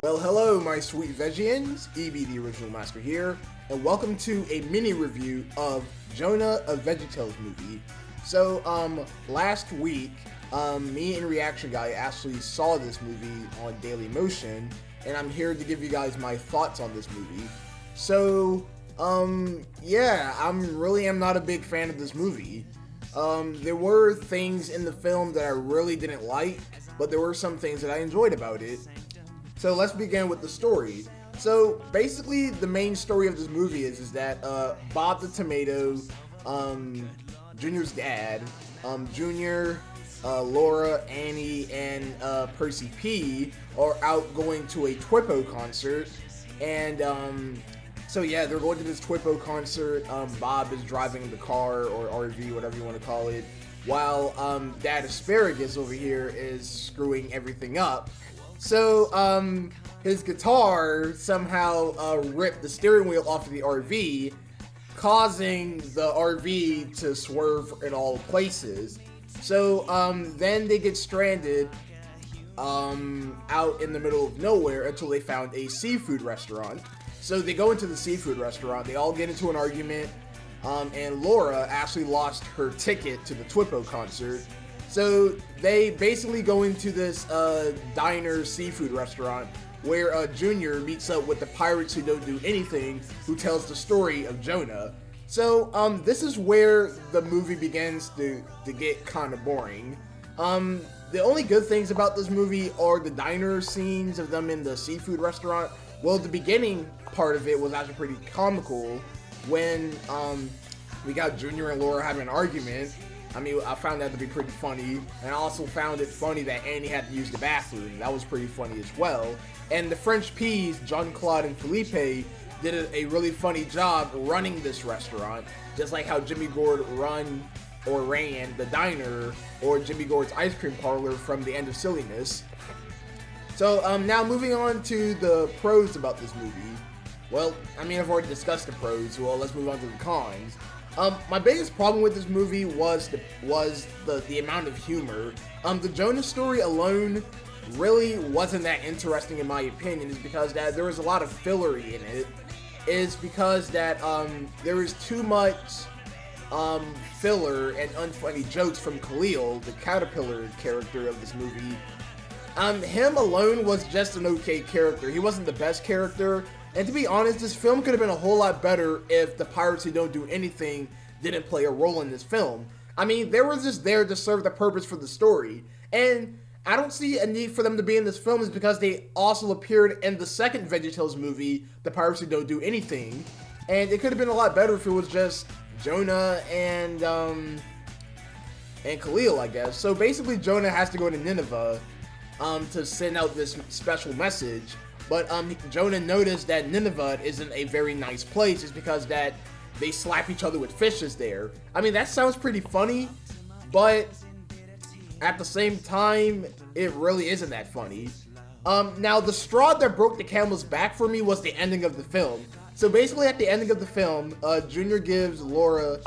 Well, hello, my sweet Veggians. EB, the original master here, and welcome to a mini review of Jonah, a VeggieTales movie. So, last week, me and Reaction Guy actually saw this movie on Daily Motion, and I'm here to give you guys my thoughts on this movie. So, yeah, I really am not a big fan of this movie. There were things in the film that I really didn't like, but there were some things that I enjoyed about it. So let's begin with the story. So basically, the main story of this movie is that Bob the Tomato, Junior's dad, Junior, Laura, Annie, and Percy P are out going to a Twippo concert, and so yeah, they're going to this Twippo concert. Bob is driving the car or RV, whatever you want to call it, while Dad Asparagus over here is screwing everything up. So, his guitar somehow ripped the steering wheel off of the RV, causing the RV to swerve in all places. So, then they get stranded out in the middle of nowhere until they found a seafood restaurant. So they go into the seafood restaurant, they all get into an argument, and Laura actually lost her ticket to the Twippo concert. So they basically go into this diner seafood restaurant where Junior meets up with the pirates who don't do anything, who tells the story of Jonah. So this is where the movie begins to get kind of boring. The only good things about this movie are the diner scenes of them in the seafood restaurant. Well, the beginning part of it was actually pretty comical when we got Junior and Laura having an argument. I mean, I found that to be pretty funny, and I also found it funny that Annie had to use the bathroom. That was pretty funny as well. And the French Peas, Jean-Claude and Felipe, did a really funny job running this restaurant, just like how Jimmy Gourd ran the diner or Jimmy Gourd's ice cream parlor from The End of Silliness. So now moving on to the pros about this movie. Well, I mean, I've already discussed the pros, so let's move on to the cons. My biggest problem with this movie was the amount of humor. The Jonah story alone really wasn't that interesting in my opinion, is because that there was a lot of fillery in it. Is because that there was too much filler and unfunny jokes from Khalil, the caterpillar character of this movie. Him alone was just an okay character. He wasn't the best character. And to be honest, this film could have been a whole lot better if the pirates who don't do anything didn't play a role in this film. I mean, they were just there to serve the purpose for the story. And I don't see a need for them to be in this film is because they also appeared in the second VeggieTales movie, The Pirates Who Don't Do Anything. And it could have been a lot better if it was just Jonah and Khalil, I guess. So basically, Jonah has to go to Nineveh to send out this special message. But Jonah noticed that Nineveh isn't a very nice place. It's because that they slap each other with fishes there. I mean, that sounds pretty funny, but at the same time, it really isn't that funny. Now, the straw that broke the camel's back for me was the ending of the film. So basically, at the ending of the film, Junior gives Laura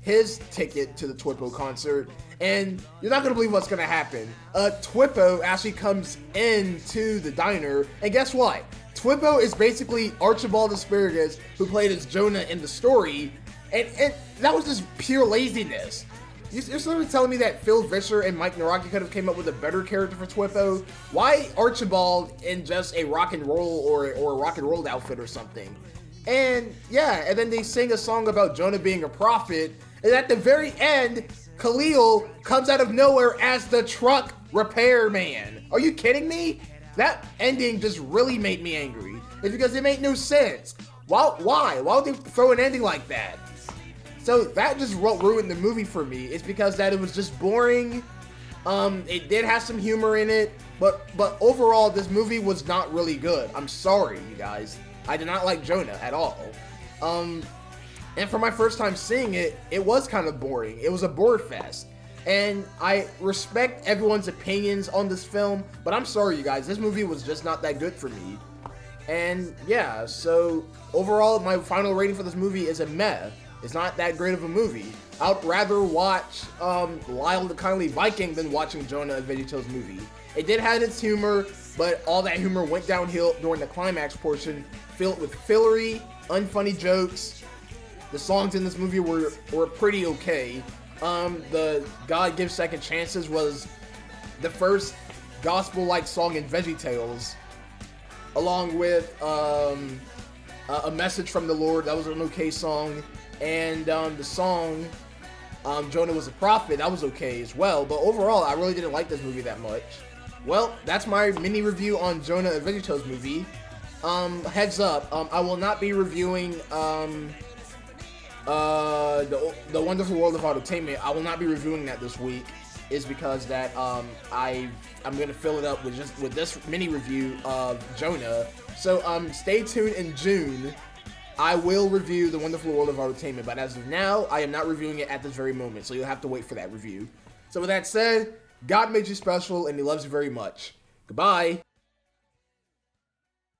his ticket to the Twippo concert, and you're not gonna believe what's gonna happen. Twippo actually comes into the diner, and guess what? Twippo is basically Archibald Asparagus, who played as Jonah in the story, and that was just pure laziness. You're sort of telling me that Phil Vischer and Mike Naraki could have came up with a better character for Twippo? Why Archibald in just a rock and roll or a rock and roll outfit or something? And yeah, and then they sing a song about Jonah being a prophet, and at the very end, Khalil comes out of nowhere as the truck repairman. Are you kidding me? That ending just really made me angry. It's because it made no sense. Why? Why would they throw an ending like that? So that just ruined the movie for me. It's because that it was just boring. It did have some humor in it, but overall, this movie was not really good. I'm sorry, you guys. I did not like Jonah at all. And for my first time seeing it, it was kind of boring. It was a bore fest. And I respect everyone's opinions on this film, but I'm sorry, you guys. This movie was just not that good for me. And yeah, so overall, my final rating for this movie is a meh. It's not that great of a movie. I'd rather watch Lyle the Kindly Viking than watching Jonah, a VeggieTales movie. It did have its humor, but all that humor went downhill during the climax portion, filled with fillery, unfunny jokes. The songs in this movie were pretty okay. The God Gives Second Chances was the first gospel-like song in VeggieTales, along with A Message from the Lord. That was an okay song. And the song Jonah Was a Prophet, that was okay as well. But overall, I really didn't like this movie that much. Well, that's my mini review on Jonah, a VeggieTales movie. Heads up, I will not be reviewing the Wonderful World of Entertainment. I will not be reviewing that this week, is because that I'm gonna fill it up with this mini review of Jonah. So stay tuned in June. I will review the Wonderful World of Entertainment, but as of now, I am not reviewing it at this very moment, so you'll have to wait for that review. So with that said, God made you special, and He loves you very much. Goodbye.